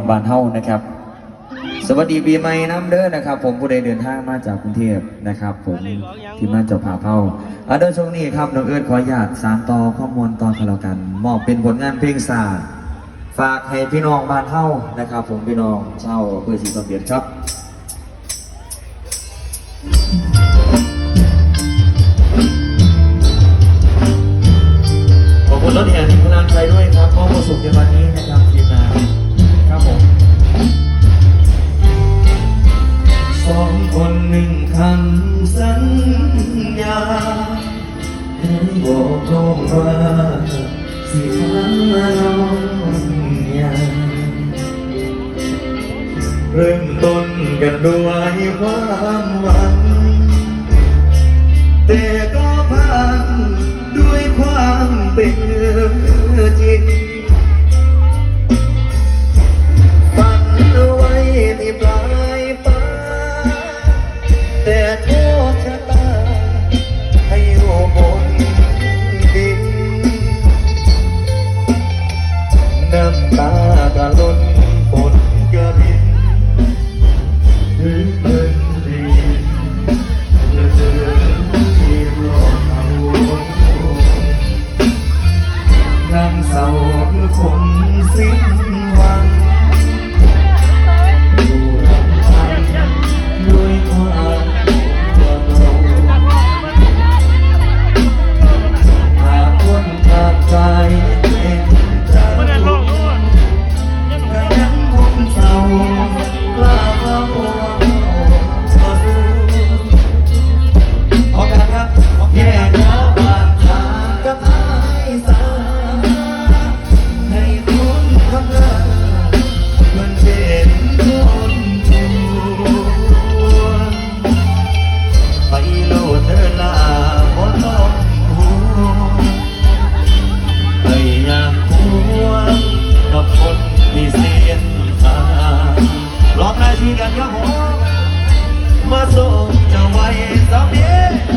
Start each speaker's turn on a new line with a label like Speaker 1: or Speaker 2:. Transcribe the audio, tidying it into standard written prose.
Speaker 1: บ้านเฮานะครับสวัสดีปีใหม่น้ำเด้อนะครับผมผู้ใดเดินทางมาจากกรุงเทพนะครับผมที่มาเจ้าภาพเฮาโดยช่วงนี้ครับน้องเอิญขออนุญาตสานต่อข้อมูลต่อกันแล้วกันมอบเป็นผลงานเพลงศาสตร์ฝากให้พี่น้องบ้านเฮานะครับผมพี่น้องชาวอำเภอศรีสะเกษครับขอบคุณรถแห่ที่พลังใจด้วยครับมอบความสุขในวันนี้นะครับทีมงานครับผมสองคนหนึ่งคำสัญญาบอกตรงว่าสิทำมาลองอย่างเริ่มต้นกันด้วยความหวังแต่ก็พังด้วยความเป็นจริงฝันเอาไว้ที่ปลายฟ้าแต่โทษชะตาให้โง่บนดินน้ำตากะล้นฝนกะรินถึงเงินดีเดือที่รอเอานั่งเศร้าคนสิ้นหวังอยู่ลำพังด้วยความเหงาหากคนขาดใจเป็นเจ้าก็ยังคงเศร้ากล้าเอาต่อสู้ขอกันครับแค่เงาบางทางกับอายสาให้คุณทำงานมันเป็นคนชั่วไปโลดเธอลาบ่ต้องห่วงไม่อยากห่วงกับคนที่เสียทางร้องได้ชื่อกันครับผมมาส่งเจ้าไว้สาวเดียว